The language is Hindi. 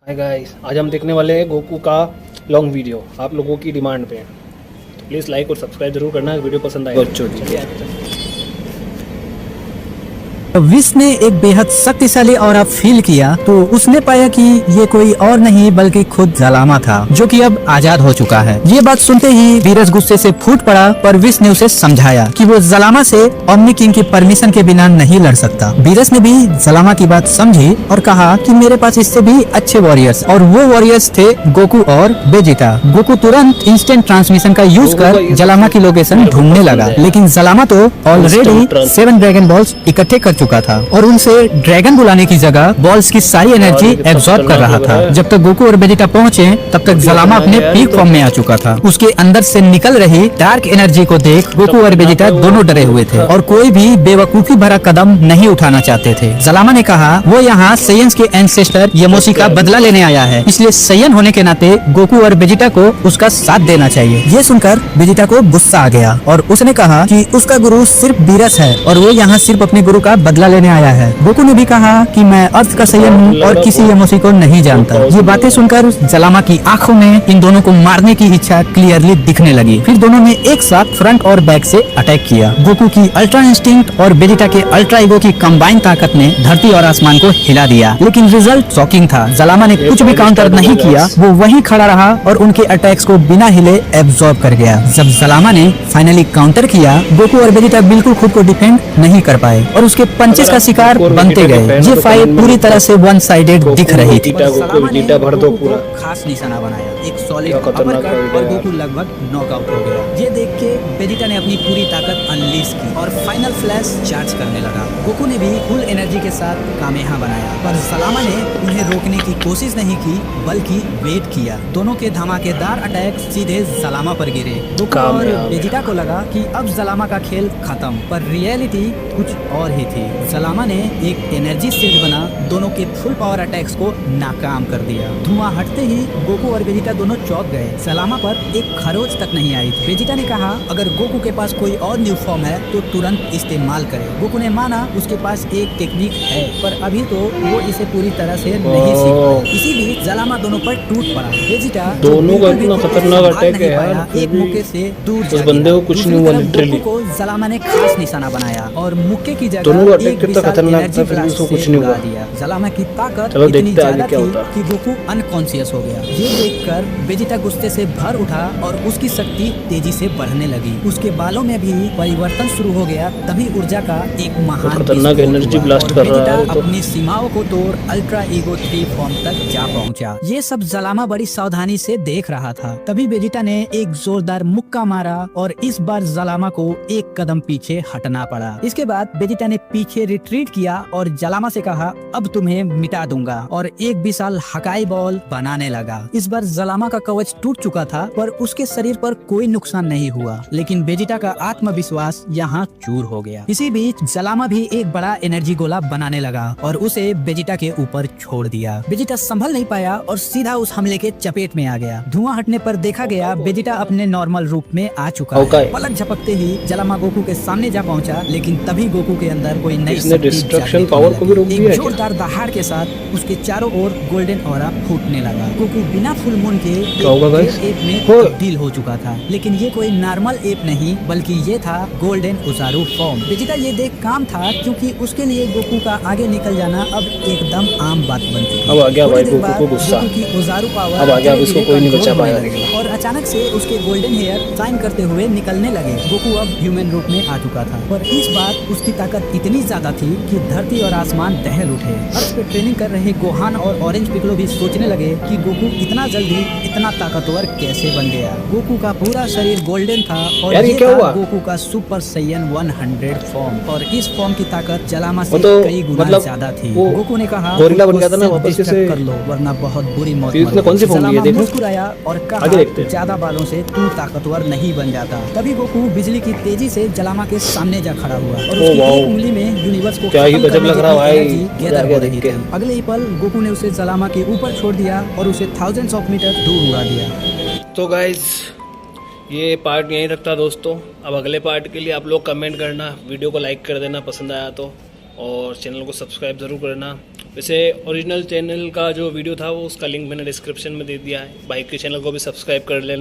हाय गाइस, आज हम देखने वाले हैं गोकू का लॉन्ग वीडियो। आप लोगों की डिमांड पे, तो प्लीज़ लाइक और सब्सक्राइब जरूर करना। वीडियो पसंद आए चलिए। विश ने एक बेहद शक्तिशाली ऑरा फील किया तो उसने पाया कि ये कोई और नहीं बल्कि खुद जलामा था, जो कि अब आजाद हो चुका है। ये बात सुनते ही वीरस गुस्से से फूट पड़ा, पर विश ने उसे समझाया कि वो जलामा से ओमनी किंग की परमिशन के बिना नहीं लड़ सकता। वीरस ने भी जलामा की बात समझी और कहा कि मेरे पास इससे भी अच्छे वॉरियर्स, और वो वॉरियर्स थे गोकू और वेजिटा। गोकू तुरंत इंस्टेंट ट्रांसमिशन का यूज कर जलामा की लोकेशन ढूंढने लगा, लेकिन जलामा तो ऑलरेडी 7 ड्रैगन बॉल्स इकट्ठे कर चुका था और उनसे ड्रैगन बुलाने की जगह बॉल्स की सारी एनर्जी एब्जॉर्ब कर रहा था। जब तक गोकू और वेजिटा पहुंचे तब तक जलामा अपने पीक फॉर्म में आ चुका था। उसके अंदर से निकल रही डार्क एनर्जी को देख गोकू और वेजिटा दोनों डरे हुए थे और कोई भी बेवकूफी भरा कदम नहीं उठाना चाहते थे। जलामा ने कहा वो यहाँ सैयन्स के एंसेस्टर यमोशी का बदला लेने आया है, इसलिए सैयन होने के नाते गोकू और वेजिटा को उसका साथ देना चाहिए। ये सुनकर वेजिटा को गुस्सा आ गया और उसने कहा कि उसका गुरु सिर्फ वीरस है और वो यहाँ सिर्फ अपने गुरु का बदला लेने आया है। गोकू ने भी कहा कि मैं अर्थ का सैयन हूँ और किसी यमोशी को नहीं जानता। ये बातें सुनकर जलामा की आंखों में इन दोनों को मारने की इच्छा क्लियरली दिखने लगी। फिर दोनों ने एक साथ फ्रंट और बैक से अटैक किया। गोकू की अल्ट्रा इंस्टिंक्ट और वेजिटा के अल्ट्रा ईगो की कंबाइन ताकत ने धरती और आसमान को हिला दिया, लेकिन रिजल्ट शॉकिंग था। जलामा ने कुछ भी काउंटर नहीं किया, वो वहीं खड़ा रहा और उनके अटैक्स को बिना हिले एब्जॉर्ब कर गया। जब जलामा ने फाइनली काउंटर किया, गोकू और वेजिटा बिल्कुल खुद को डिफेंड नहीं कर पाए और उसके पंचेस का शिकार बनते गए। ये फाइट पूरी तरह से वन साइडेड दिख रही थी। भर दो पूरा खास निशाना बनाया, एक सॉलिड अपरकट और गोकू लगभग नॉकआउट हो गया। ये देख के वेजिटा ने अपनी पूरी ताकत अनलीश की और फाइनल फ्लैश चार्ज करने लगा। गोकू ने भी फुल एनर्जी के साथ कामेहा बनाया, पर जलामा ने उन्हें रोकने की कोशिश नहीं की बल्कि वेट किया। दोनों के धमाकेदार अटैक सीधे जलामा पर गिरे। गोकू और वेजिटा को लगा कि अब जलामा का खेल खत्म, पर रियलिटी कुछ और ही थी। जलामा ने एक एनर्जी शील्ड बना दोनों के फुल पावर अटैक्स को नाकाम कर दिया। धुआं हटते ही गोकू और वेजिटा दोनों चौंक गए। जलामा पर एक खरोच तक नहीं आई। वेजिटा ने कहा अगर गोकू के पास कोई और न्यू फॉर्म है तो तुरंत इस्तेमाल करे। गोकू ने माना उसके पास एक टेक्निक है, पर अभी तो वो इसे पूरी तरह से नहीं सीख पाया। इसी बीच जलामा दोनों पर टूट पड़ा। वेजिटा दोनों का इतना खतरनाक अटैक है यार, एक मुक्के से दूर उस बंदे को कुछ नहीं हुआ। लिटरली को जलामा ने खास निशाना बनाया और मुक्के की जगह दोनों का अटैक कितना खतरनाक था, फिर भी उसको कुछ नहीं हुआ। जलामा की ताकत चलो इतनी देखते हैं ज्यादा आगे क्या थी होता। कि गोकू अनकॉन्शियस हो गया। ये देखकर वेजिटा गुस्से से भर उठा और उसकी शक्ति तेजी से बढ़ने लगी। उसके बालों में भी परिवर्तन शुरू हो गया। तभी ऊर्जा का एक महान खतरनाक एनर्जी ब्लास्ट कर रहा है तो अपनी सीमाओं को तोड़ अल्ट्रा ईगो 3 फॉर्म तक जा पहुंचा। ये सब जलामा बड़ी सावधानी से देख रहा था। तभी वेजिटा ने एक जोरदार मुक्का मारा और इस बार जलामा को एक कदम पीछे हटना पड़ा। इसके बाद वेजिटा ने पीछे रिट्रीट किया और जलामा से कहा अब तुम्हें मिटा दूंगा, और एक विशाल हकाई बॉल बनाने लगा। इस बार जलामा का कवच टूट चुका था, पर उसके शरीर पर कोई नुकसान नहीं हुआ, लेकिन वेजिटा का आत्मविश्वास यहाँ चूर हो गया। इसी बीच जलामा भी एक बड़ा एनर्जी गोला बनाने लगा और उसे वेजिटा के ऊपर छोड़ दिया। वेजिटा संभल नहीं पाया और सीधा उस हमले के चपेट में आ गया। धुआं हटने पर देखा गया वेजिटा अपने नॉर्मल रूप में आ चुका है। पलक झपकते ही जलामा गोकू के सामने जा पहुंचा, लेकिन तभी गोकू के अंदर कोई नई डिस्ट्रक्शन पावर को भी रोक दिया। जोरदार दहाड़ के साथ उसके चारों ओर गोल्डन ऑरा फूटने लगा। गोकू बिना फुल मून के एप में तब्दील हो चुका था, लेकिन ये कोई नॉर्मल एप नहीं बल्कि ये था गोल्डन उजारू फॉर्म। वेजिटा ये देख काम था, क्योंकि उसके लिए गोकू का आगे निकल जाना अब एकदम आम बात बन चुकी। अब आ गया भाई गोकू को गुस्सा, की उजारू पावर अब आ गया, अब इसको कोई नहीं बचा पाएगा। और अचानक से उसके गोल्डन हेयर शाइन करते हुए निकलने लगे। गोकू अब ह्यूमन रूप में आ चुका था, पर इस बार उसकी ताकत इतनी ज्यादा थी कि धरती और आसमान दहल उठे। अर्थ पे ट्रेनिंग कर रहे गोहान और ऑरेंज पिकलो भी सोचने लगे कि गोकू इतना जल्दी इतना ताकतवर कैसे बन गया। गोकू का पूरा शरीर गोल्डन था और ये क्या हुआ? गोकू का सुपर सैयन 100 फॉर्म, और इस फॉर्म की ताकत जलामा से कई गुना ज्यादा थी। गोकू ने कहा गोरिल्ला बन गया था ना, वापस से कर लो वरना बहुत बुरी मौत इसने कौन सी फॉर्म ली है देखो। मुस्कुराया और कहा ज्यादा बालों से तू ताकतवर नहीं बन जाता। तभी गोकू बिजली की तेजी से जलामा के सामने जा खड़ा हुआ और उसकी एक उंगली में यूनिवर्स को क्या ही गजब लग रहा है भाई। अगले ही पल गोकू ने उसे जलामा के ऊपर छोड़ दिया और उसे थाउजेंड्स ऑफ मीटर दूर उड़ा दिया। तो गाइस ये पार्ट यहीं रखता दोस्तों। अब अगले पार्ट के लिए आप लोग कमेंट करना, वीडियो को लाइक कर देना पसंद आया तो, और चैनल को सब्सक्राइब ज़रूर करना। वैसे ओरिजिनल चैनल का जो वीडियो था वो उसका लिंक मैंने डिस्क्रिप्शन में दे दिया है, बाइक के चैनल को भी सब्सक्राइब कर लेना।